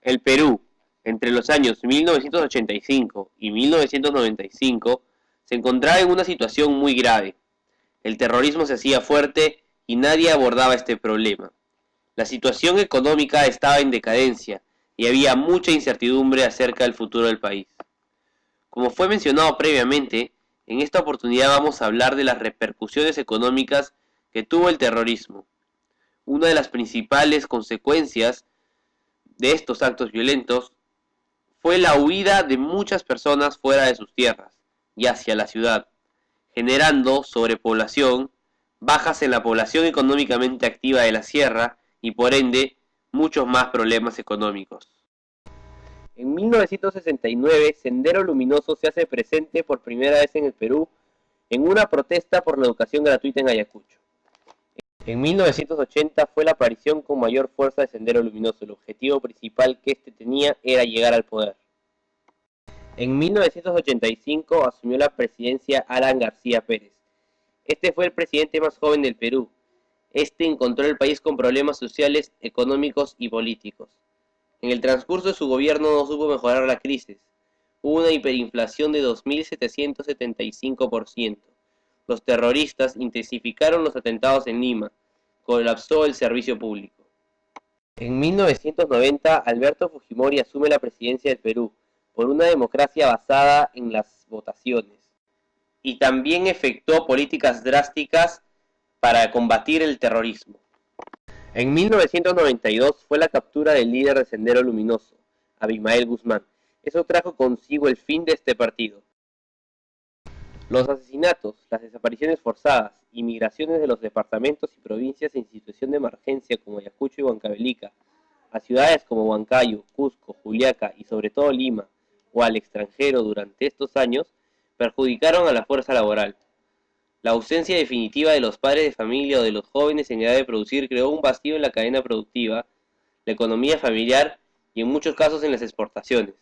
El Perú, entre los años 1985 y 1995, se encontraba en una situación muy grave. El terrorismo se hacía fuerte y nadie abordaba este problema. La situación económica estaba en decadencia y había mucha incertidumbre acerca del futuro del país. Como fue mencionado previamente, en esta oportunidad vamos a hablar de las repercusiones económicas que tuvo el terrorismo. Una de las principales consecuencias de estos actos violentos fue la huida de muchas personas fuera de sus tierras y hacia la ciudad, generando sobrepoblación, bajas en la población económicamente activa de la sierra y por ende muchos más problemas económicos. En 1969, Sendero Luminoso se hace presente por primera vez en el Perú en una protesta por la educación gratuita en Ayacucho. En 1980 fue la aparición con mayor fuerza de Sendero Luminoso. El objetivo principal que este tenía era llegar al poder. En 1985 asumió la presidencia Alan García Pérez. Este fue el presidente más joven del Perú. Este encontró el país con problemas sociales, económicos y políticos. En el transcurso de su gobierno no supo mejorar la crisis. Hubo una hiperinflación de 2.775%. Los terroristas intensificaron los atentados en Lima. Colapsó el servicio público. En 1990, Alberto Fujimori asume la presidencia del Perú por una democracia basada en las votaciones y también efectuó políticas drásticas para combatir el terrorismo. En 1992 fue la captura del líder de Sendero Luminoso, Abimael Guzmán. Eso trajo consigo el fin de este partido. Los asesinatos, las desapariciones forzadas y migraciones de los departamentos y provincias en situación de emergencia como Ayacucho y Huancavelica, a ciudades como Huancayo, Cusco, Juliaca y sobre todo Lima, o al extranjero durante estos años, perjudicaron a la fuerza laboral. La ausencia definitiva de los padres de familia o de los jóvenes en edad de producir creó un vacío en la cadena productiva, la economía familiar y en muchos casos en las exportaciones.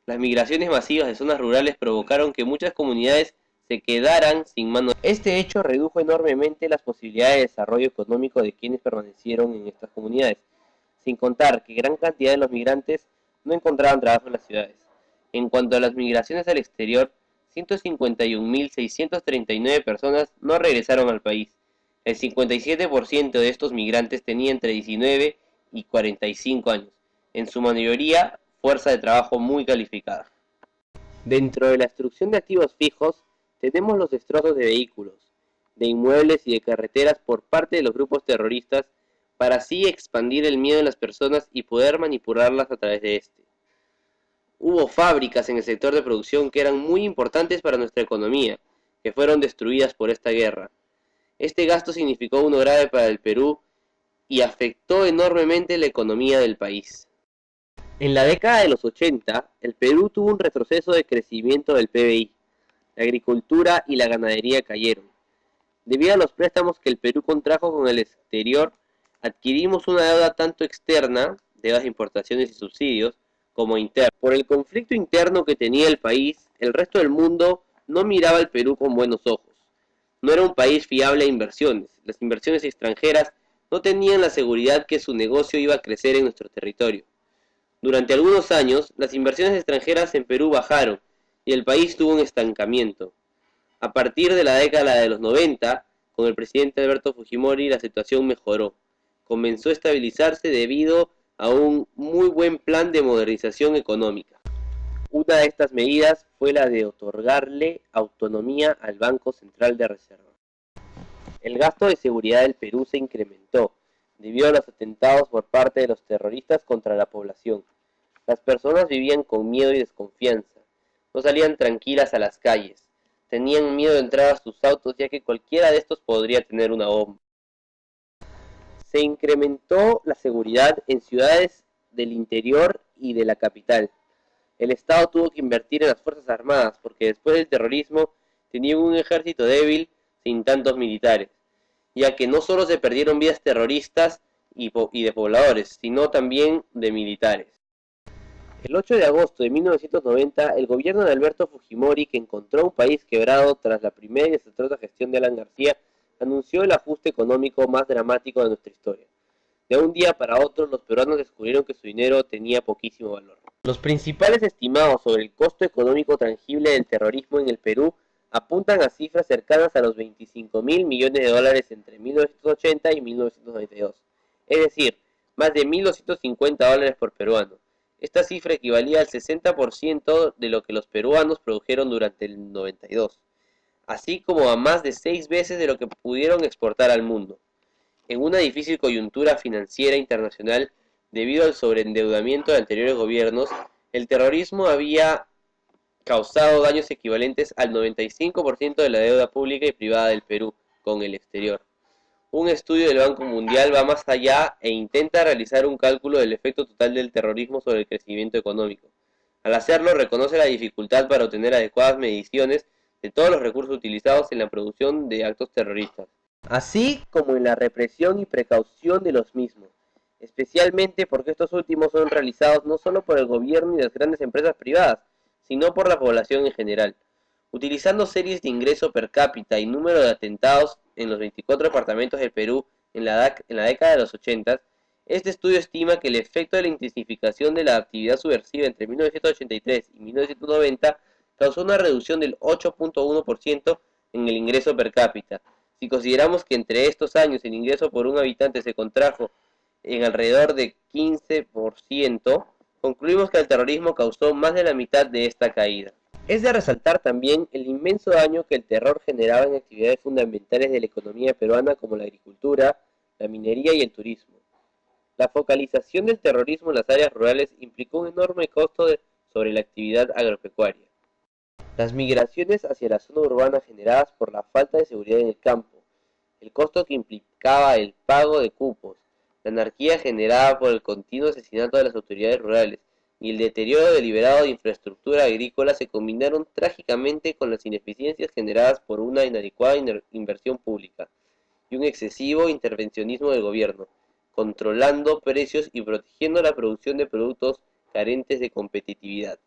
Las migraciones masivas de zonas rurales provocaron que muchas comunidades se quedaran sin mano. Este hecho redujo enormemente las posibilidades de desarrollo económico de quienes permanecieron en estas comunidades, sin contar que gran cantidad de los migrantes no encontraban trabajo en las ciudades. En cuanto a las migraciones al exterior, 151.639 personas no regresaron al país. El 57% de estos migrantes tenía entre 19 y 45 años, en su mayoría fuerza de trabajo muy calificada. Dentro de la destrucción de activos fijos, tenemos los destrozos de vehículos, de inmuebles y de carreteras por parte de los grupos terroristas para así expandir el miedo en las personas y poder manipularlas a través de este. Hubo fábricas en el sector de producción que eran muy importantes para nuestra economía, que fueron destruidas por esta guerra. Este gasto significó uno grave para el Perú y afectó enormemente la economía del país. En la década de los 80, el Perú tuvo un retroceso de crecimiento del PBI. La agricultura y la ganadería cayeron. Debido a los préstamos que el Perú contrajo con el exterior, adquirimos una deuda tanto externa, deudas de importaciones y subsidios, como interna. Por el conflicto interno que tenía el país, el resto del mundo no miraba al Perú con buenos ojos. No era un país fiable a inversiones. Las inversiones extranjeras no tenían la seguridad que su negocio iba a crecer en nuestro territorio. Durante algunos años, las inversiones extranjeras en Perú bajaron y el país tuvo un estancamiento. A partir de la década de los 90, con el presidente Alberto Fujimori, la situación mejoró. Comenzó a estabilizarse debido a un muy buen plan de modernización económica. Una de estas medidas fue la de otorgarle autonomía al Banco Central de Reserva. El gasto de seguridad del Perú se incrementó debido a los atentados por parte de los terroristas contra la población. Las personas vivían con miedo y desconfianza. No salían tranquilas a las calles. Tenían miedo de entrar a sus autos ya que cualquiera de estos podría tener una bomba. Se incrementó la seguridad en ciudades del interior y de la capital. El Estado tuvo que invertir en las Fuerzas Armadas porque después del terrorismo tenían un ejército débil sin tantos militares, ya que no solo se perdieron vidas terroristas y de pobladores, sino también de militares. El 8 de agosto de 1990, el gobierno de Alberto Fujimori, que encontró un país quebrado tras la primera y desastrosa gestión de Alan García, anunció el ajuste económico más dramático de nuestra historia. De un día para otro, los peruanos descubrieron que su dinero tenía poquísimo valor. Los principales estimados sobre el costo económico tangible del terrorismo en el Perú apuntan a cifras cercanas a los 25.000 millones de dólares entre 1980 y 1992, es decir, más de 1.250 dólares por peruano. Esta cifra equivalía al 60% de lo que los peruanos produjeron durante el 92, así como a más de 6 veces de lo que pudieron exportar al mundo. En una difícil coyuntura financiera internacional, debido al sobreendeudamiento de anteriores gobiernos, el terrorismo había causado daños equivalentes al 95% de la deuda pública y privada del Perú con el exterior. Un estudio del Banco Mundial va más allá e intenta realizar un cálculo del efecto total del terrorismo sobre el crecimiento económico. Al hacerlo, reconoce la dificultad para obtener adecuadas mediciones de todos los recursos utilizados en la producción de actos terroristas, así como en la represión y precaución de los mismos, especialmente porque estos últimos son realizados no solo por el gobierno y las grandes empresas privadas, sino por la población en general. Utilizando series de ingreso per cápita y número de atentados en los 24 departamentos del Perú en la década de los 80, este estudio estima que el efecto de la intensificación de la actividad subversiva entre 1983 y 1990 causó una reducción del 8.1% en el ingreso per cápita. Si consideramos que entre estos años el ingreso por un habitante se contrajo en alrededor de 15%, concluimos que el terrorismo causó más de la mitad de esta caída. Es de resaltar también el inmenso daño que el terror generaba en actividades fundamentales de la economía peruana como la agricultura, la minería y el turismo. La focalización del terrorismo en las áreas rurales implicó un enorme costo sobre la actividad agropecuaria. Las migraciones hacia la zona urbana generadas por la falta de seguridad en el campo, el costo que implicaba el pago de cupos, la anarquía generada por el continuo asesinato de las autoridades rurales y el deterioro deliberado de infraestructura agrícola se combinaron trágicamente con las ineficiencias generadas por una inadecuada inversión pública y un excesivo intervencionismo del gobierno, controlando precios y protegiendo la producción de productos carentes de competitividad.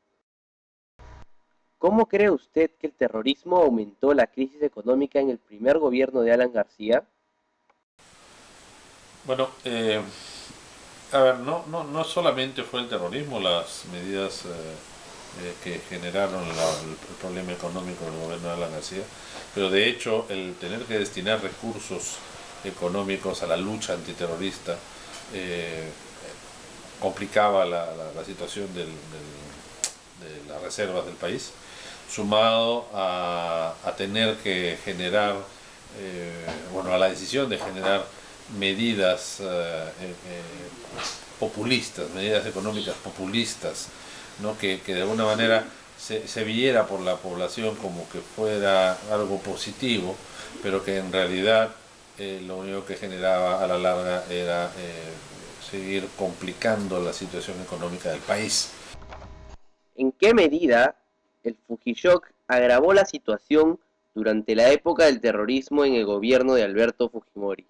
¿Cómo cree usted que el terrorismo aumentó la crisis económica en el primer gobierno de Alan García? Bueno, a ver, no solamente fue el terrorismo las medidas que generaron el problema económico del gobierno de Alan García, pero de hecho el tener que destinar recursos económicos a la lucha antiterrorista complicaba la situación de las reservas del país, sumado a tener que generar, a la decisión de generar medidas populistas, medidas económicas populistas, ¿no? que de alguna manera se viera por la población como que fuera algo positivo, pero que en realidad lo único que generaba a la larga era seguir complicando la situación económica del país. ¿En qué medida el Fujishock agravó la situación durante la época del terrorismo en el gobierno de Alberto Fujimori?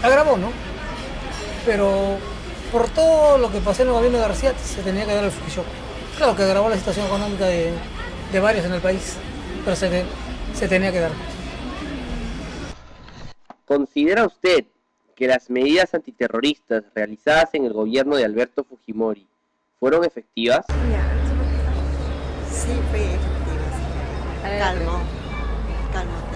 Agravó, ¿no? Pero por todo lo que pasó en el gobierno de García se tenía que dar el Fujishock. Claro que agravó la situación económica de varios en el país, pero se tenía que dar. ¿Considera usted que las medidas antiterroristas realizadas en el gobierno de Alberto Fujimori fueron efectivas? Sí, fue efectiva. Sí. Calmo.